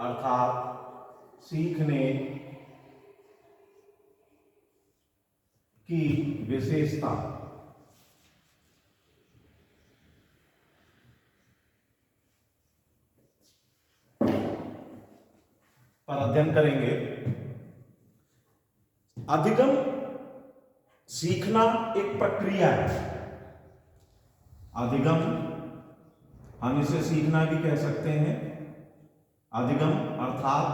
अर्थात सीखने की विशेषता पर अध्ययन करेंगे। अधिगम सीखना एक प्रक्रिया है। अधिगम हम इसे सीखना भी कह सकते हैं। अधिगम अर्थात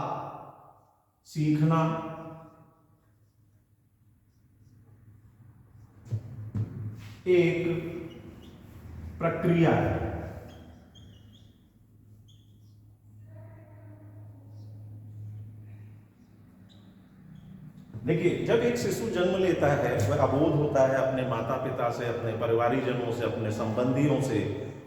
सीखना एक प्रक्रिया है। देखिए, जब एक शिशु जन्म लेता है वह अबोध होता है अपने माता पिता से, अपने परिवारीजनों से, अपने संबंधियों से।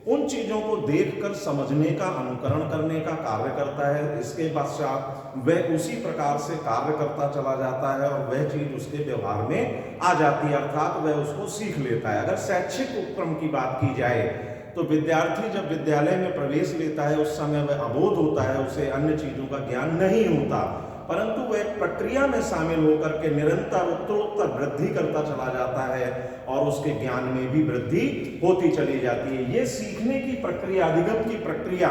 उन चीजों को देखकर समझने का, अनुकरण करने का कार्य करता है। इसके पश्चात वह उसी प्रकार से कार्य करता चला जाता है और वह चीज उसके व्यवहार में आ जाती है, अर्थात वह उसको सीख लेता है। अगर शैक्षिक उपक्रम की बात की जाए तो विद्यार्थी जब विद्यालय में प्रवेश लेता है उस समय वह अबोध होता है, उसे अन्य चीजों का ज्ञान नहीं होता, परंतु वह एक प्रक्रिया में शामिल होकर के निरंतर उत्तरोत्तर वृद्धि करता चला जाता है और उसके ज्ञान में भी वृद्धि होती चली जाती है। ये सीखने की प्रक्रिया, अधिगम की प्रक्रिया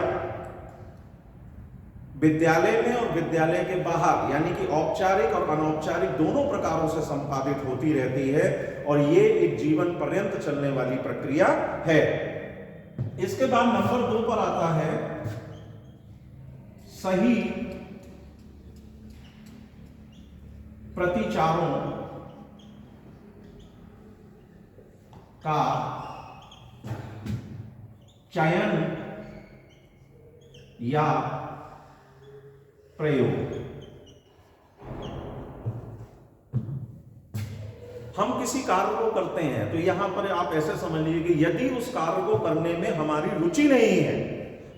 विद्यालय में और विद्यालय के बाहर यानी कि औपचारिक और अनौपचारिक दोनों प्रकारों से संपादित होती रहती है और ये एक जीवन पर्यंत चलने वाली प्रक्रिया है। इसके बाद नंबर 2 पर आता है सही प्रतिचारों का चयन या प्रयोग। हम किसी कार्य को करते हैं तो यहां पर आप ऐसे समझ लीजिए कि यदि उस कार्य को करने में हमारी रुचि नहीं है,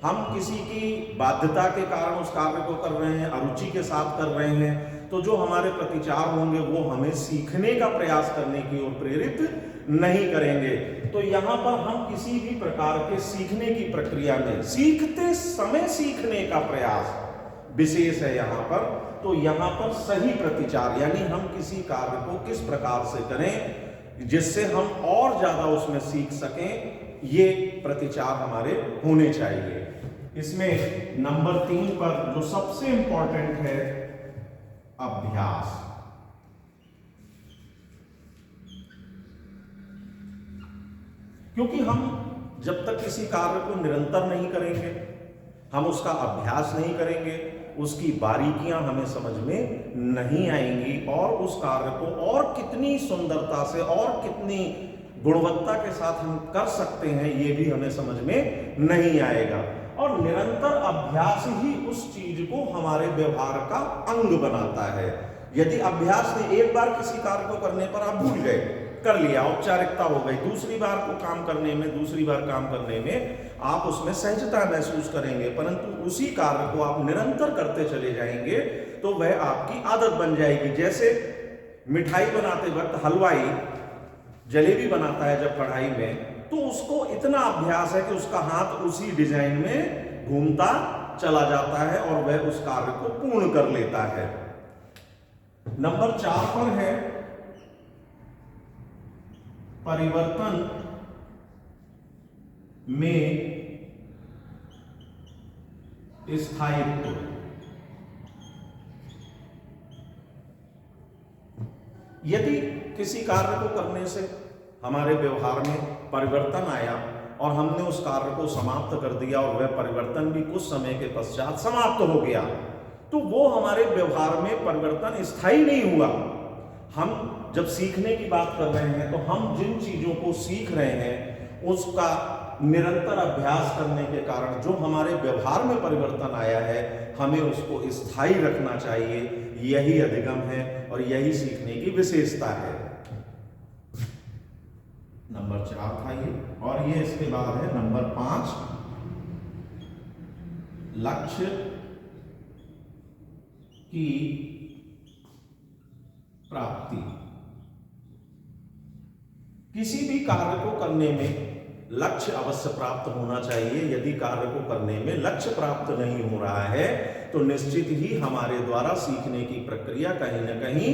हम किसी की बाध्यता के कारण उस कार्य को कर रहे हैं, अरुचि के साथ कर रहे हैं, तो जो हमारे प्रतिचार होंगे वो हमें सीखने का प्रयास करने की ओर प्रेरित नहीं करेंगे। तो यहां पर हम किसी भी प्रकार के सीखने की प्रक्रिया में सीखते समय सीखने का प्रयास विशेष है यहां पर। तो यहां पर सही प्रतिचार यानी हम किसी कार्य को किस प्रकार से करें जिससे हम और ज्यादा उसमें सीख सकें, ये प्रतिचार हमारे होने चाहिए। इसमें नंबर 3 पर जो सबसे इंपॉर्टेंट है, अभ्यास। क्योंकि हम जब तक किसी कार्य को निरंतर नहीं करेंगे, हम उसका अभ्यास नहीं करेंगे, उसकी बारीकियां हमें समझ में नहीं आएंगी और उस कार्य को और कितनी सुंदरता से और कितनी गुणवत्ता के साथ हम कर सकते हैं ये भी हमें समझ में नहीं आएगा। और निरंतर अभ्यास ही उस चीज को हमारे व्यवहार का अंग बनाता है। यदि अभ्यास ने एक बार किसी कार्य को करने पर आप भूल गए, कर लिया, औपचारिकता हो गई, दूसरी बार को काम करने में, दूसरी बार काम करने में आप उसमें सहजता महसूस करेंगे, परंतु उसी कार्य को आप निरंतर करते चले जाएंगे तो वह आपकी आदत बन जाएगी। जैसे मिठाई बनाते वक्त हलवाई जलेबी बनाता है जब कढ़ाई में, तो उसको इतना अभ्यास है कि उसका हाथ उसी डिजाइन में घूमता चला जाता है और वह उस कार्य को पूर्ण कर लेता है। नंबर 4 पर है परिवर्तन में स्थायित्व। यदि किसी कार्य को करने से हमारे व्यवहार में परिवर्तन आया और हमने उस कार्य को समाप्त कर दिया और वह परिवर्तन भी कुछ समय के पश्चात समाप्त हो गया, तो वो हमारे व्यवहार में परिवर्तन स्थायी नहीं हुआ। हम जब सीखने की बात कर रहे हैं तो हम जिन चीजों को सीख रहे हैं उसका निरंतर अभ्यास करने के कारण जो हमारे व्यवहार में परिवर्तन आया है हमें उसको स्थायी रखना चाहिए। यही अधिगम है और यही सीखने की विशेषता है। नंबर 4 था ये, और ये इसके बाद है नंबर 5, लक्ष्य की प्राप्ति। किसी भी कार्य को करने में लक्ष्य अवश्य प्राप्त होना चाहिए। यदि कार्य को करने में लक्ष्य प्राप्त नहीं हो रहा है तो निश्चित ही हमारे द्वारा सीखने की प्रक्रिया कहीं ना कहीं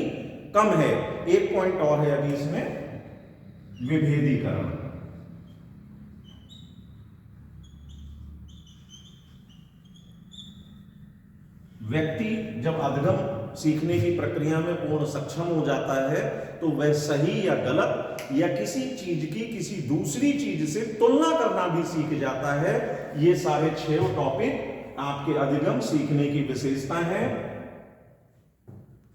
कम है। एक पॉइंट और है अभी इसमें, विभेदीकरण। व्यक्ति जब अधिगम सीखने की प्रक्रिया में पूर्ण सक्षम हो जाता है तो वह सही या गलत या किसी चीज की किसी दूसरी चीज से तुलना करना भी सीख जाता है। ये सारे 6 टॉपिक आपके अधिगम सीखने की विशेषता हैं।